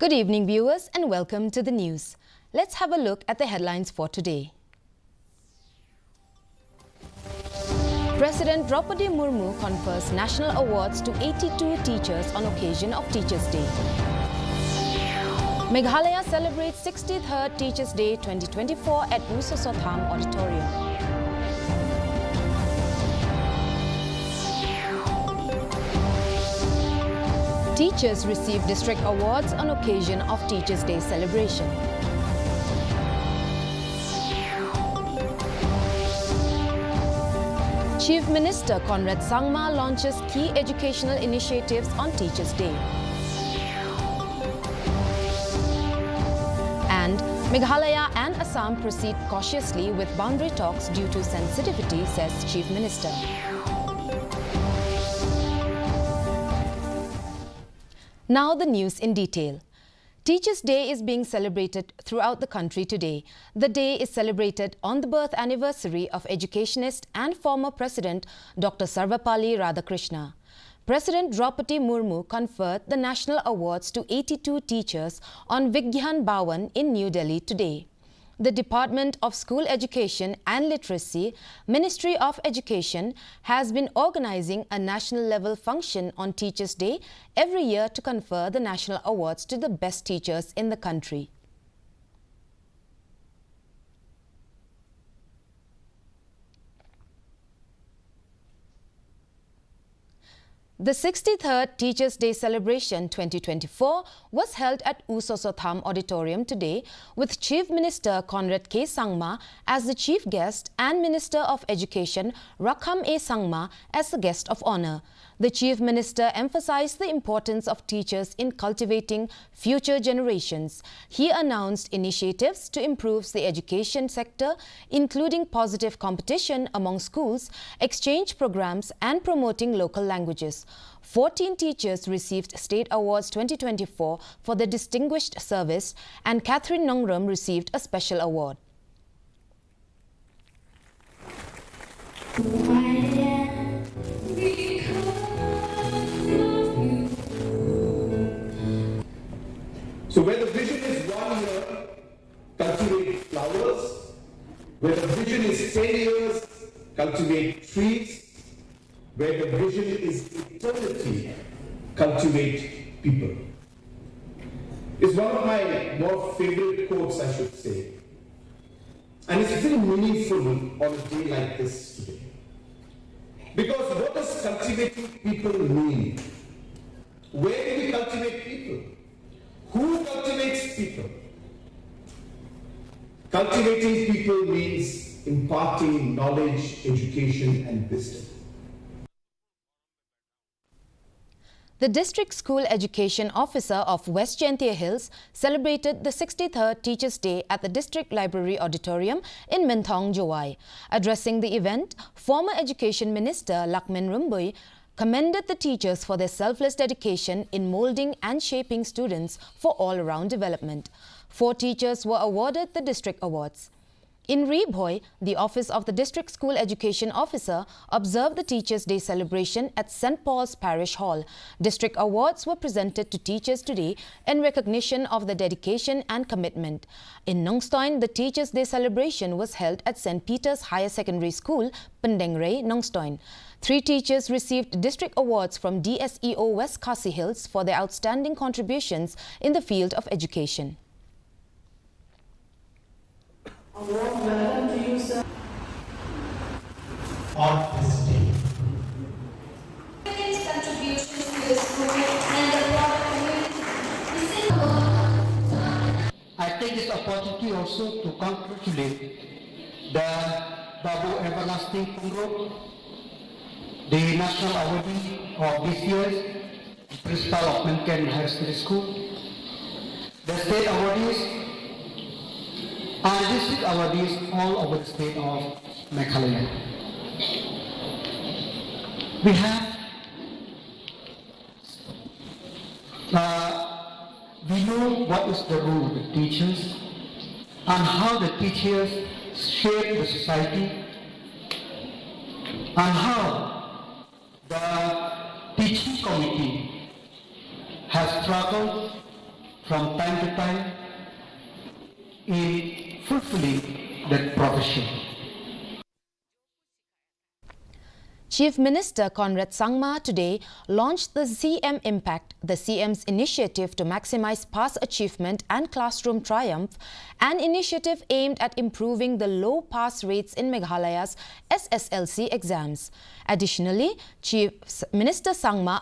Good evening, viewers, and welcome to the news. Let's have a look at the headlines for today. President Draupadi Murmu confers national awards to 82 teachers on occasion of Teachers' Day. Meghalaya celebrates 63rd Teachers' Day 2024 at Usosotham Auditorium. Teachers receive district awards on occasion of Teachers' Day celebration. Chief Minister Conrad Sangma launches key educational initiatives on Teachers' Day. And Meghalaya and Assam proceed cautiously with boundary talks due to sensitivity, says Chief Minister. Now the news in detail. Teachers' Day is being celebrated throughout the country today. The day is celebrated on the birth anniversary of educationist and former President Dr. Sarvepalli Radhakrishna. President Draupadi Murmu conferred the national awards to 82 teachers on Vigyan Bhawan in New Delhi today. The Department of School Education and Literacy, Ministry of Education, has been organizing a national-level function on Teachers' Day every year to confer the national awards to the best teachers in the country. The 63rd Teachers' Day celebration 2024 was held at Usosotham Auditorium today with Chief Minister Conrad K. Sangma as the chief guest and Minister of Education Rakham A. Sangma as the guest of honor. The Chief Minister emphasized the importance of teachers in cultivating future generations. He announced initiatives to improve the education sector, including positive competition among schools, exchange programs, and promoting local languages. 14 teachers received State Awards 2024 for their distinguished service, and Catherine Nongram received a special award. So where the vision is 1 year, cultivate flowers. Where the vision is 10 years, cultivate trees. Where the vision is eternity, cultivate people. It's one of my more favorite quotes, I should say. And it's very meaningful on a day like this today. Because what does cultivating people mean? Where do we cultivate people? Who cultivates people? Cultivating people means imparting knowledge, education, and wisdom. The District School Education Officer of West Jaintia Hills celebrated the 63rd Teachers' Day at the District Library Auditorium in Menthong, Jowai. Addressing the event, former Education Minister Lakmin Rumbui commended the teachers for their selfless dedication in molding and shaping students for all-around development. 4 teachers were awarded the district awards. In Rebhoy, the Office of the District School Education Officer observed the Teachers' Day celebration at St. Paul's Parish Hall. District awards were presented to teachers today in recognition of their dedication and commitment. In Nongstoin, the Teachers' Day celebration was held at St. Peter's Higher Secondary School, Pendengray, Nongstoin. 3 teachers received district awards from DSEO West Khasi Hills for their outstanding contributions in the field of education. A warm welcome to you, sir. On this day. His contributions to the school and the broader community. I take this opportunity also to congratulate the Babu Everlasting Kungro, the national awardee of this year's principal of Menken Higher Secondary School, the state awardees, and district awardees all over the state of Meghalaya. We have, we know what is the role of the teachers and how the teachers shape the society and how the teaching committee has struggled from time to time in fulfilling that profession. Chief Minister Conrad Sangma today launched the CM Impact, the CM's initiative to maximize past achievement and classroom triumph, an initiative aimed at improving the low pass rates in Meghalaya's SSLC exams. Additionally, Chief Minister Sangma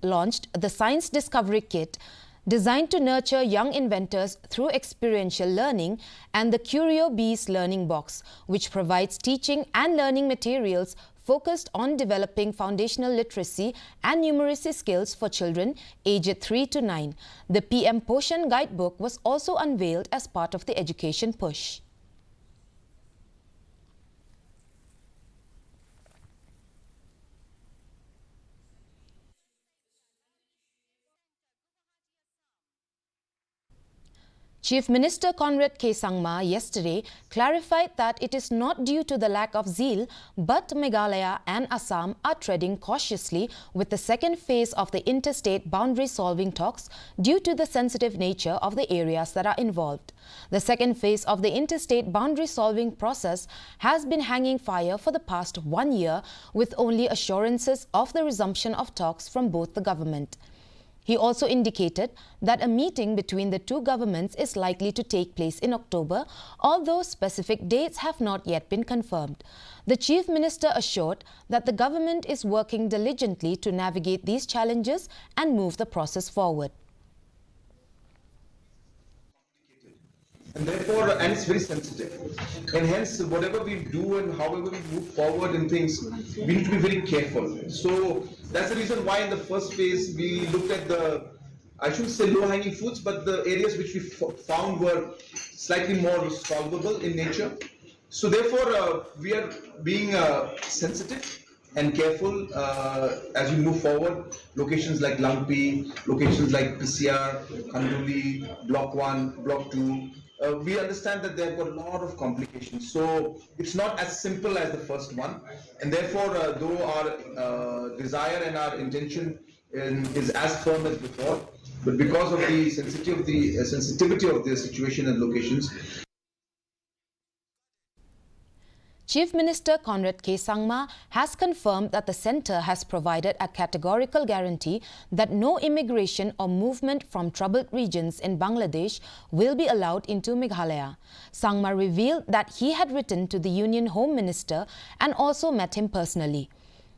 launched the Science Discovery Kit, designed to nurture young inventors through experiential learning, and the Curio Bees Learning Box, which provides teaching and learning materials focused on developing foundational literacy and numeracy skills for children aged 3 to 9. The PM Poshan Guidebook was also unveiled as part of the education push. Chief Minister Conrad K. Sangma yesterday clarified that it is not due to the lack of zeal, but Meghalaya and Assam are treading cautiously with the second phase of the interstate boundary solving talks due to the sensitive nature of the areas that are involved. The second phase of the interstate boundary solving process has been hanging fire for the past 1 year, with only assurances of the resumption of talks from both the government. He also indicated that a meeting between the two governments is likely to take place in October, although specific dates have not yet been confirmed. The Chief Minister assured that the government is working diligently to navigate these challenges and move the process forward. And therefore, and it's very sensitive. And hence, whatever we do and however we move forward in things, we need to be very careful. So that's the reason why in the first phase, we looked at I shouldn't say low-hanging fruits, but the areas which we found were slightly more solvable in nature. So therefore, we are being sensitive and careful as we move forward. Locations like Lampi, locations like PCR, Kanduli, Block 1, Block 2, we understand that there are a lot of complications. So it's not as simple as the first one. And therefore, though our desire and our intention is as firm as before, but because of the sensitivity of the situation and locations, Chief Minister Conrad K. Sangma has confirmed that the centre has provided a categorical guarantee that no immigration or movement from troubled regions in Bangladesh will be allowed into Meghalaya. Sangma revealed that he had written to the Union Home Minister and also met him personally.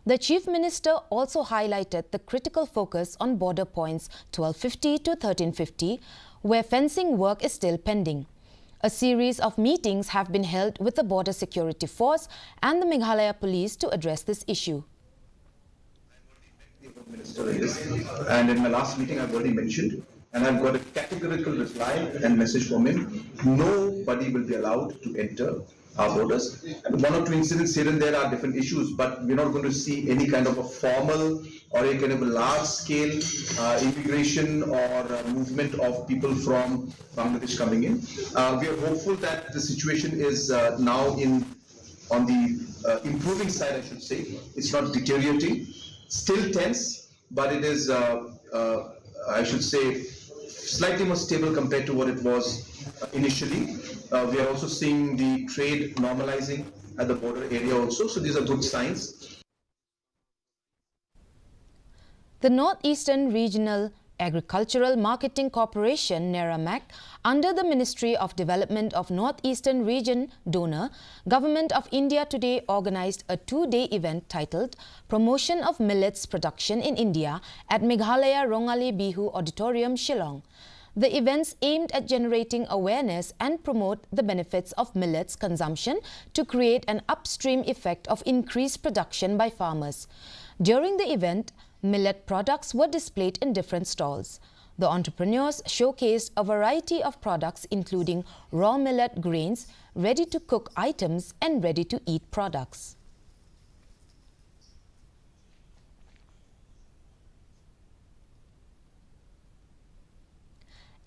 The Chief Minister also highlighted the critical focus on border points 1250 to 1350, where fencing work is still pending. A series of meetings have been held with the Border Security Force and the Meghalaya Police to address this issue. And in my last meeting, I've already mentioned, and I've got a categorical reply and message from him: nobody will be allowed to enter our borders. One or two incidents here and there are different issues, but we're not going to see any kind of a formal or a kind of a large-scale immigration or movement of people from Bangladesh coming in. We are hopeful that the situation is now on the improving side, I should say. It's not deteriorating, still tense, but it is, I should say, slightly more stable compared to what it was initially. We are also seeing the trade normalizing at the border area also, so these are good signs. The Northeastern Regional Agricultural Marketing Corporation, NERAMAC, under the Ministry of Development of Northeastern Region donor, Government of India today organized a 2-day event titled Promotion of Millets Production in India at Meghalaya Rongali Bihu Auditorium, Shillong. The events aimed at generating awareness and promote the benefits of millets consumption to create an upstream effect of increased production by farmers. During the event, millet products were displayed in different stalls. The entrepreneurs showcased a variety of products including raw millet grains, ready-to-cook items and ready-to-eat products.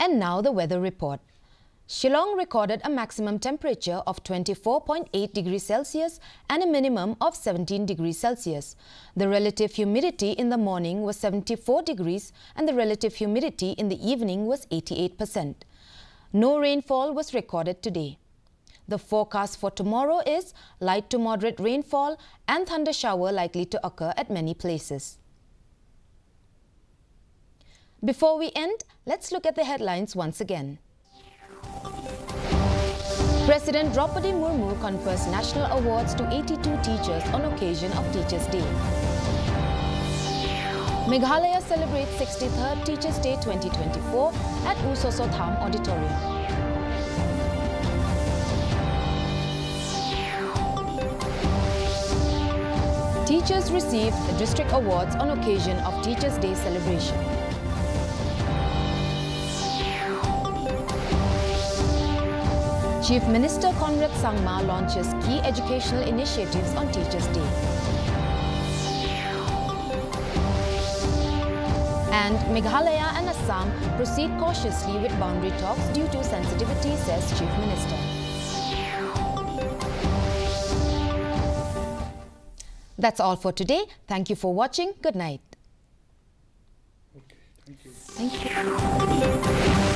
And now the weather report. Shillong recorded a maximum temperature of 24.8 degrees Celsius and a minimum of 17 degrees Celsius. The relative humidity in the morning was 74 degrees and the relative humidity in the evening was 88%. No rainfall was recorded today. The forecast for tomorrow is light to moderate rainfall and thunder shower likely to occur at many places. Before we end, let's look at the headlines once again. President Draupadi Murmu confers national awards to 82 teachers on occasion of Teachers' Day. Meghalaya celebrates 63rd Teachers' Day 2024 at Usosotham Auditorium. Teachers received district awards on occasion of Teachers' Day celebration. Chief Minister Conrad Sangma launches key educational initiatives on Teachers' Day. And Meghalaya and Assam proceed cautiously with boundary talks due to sensitivity, says Chief Minister. That's all for today. Thank you for watching. Good night. Okay, thank you. Thank you.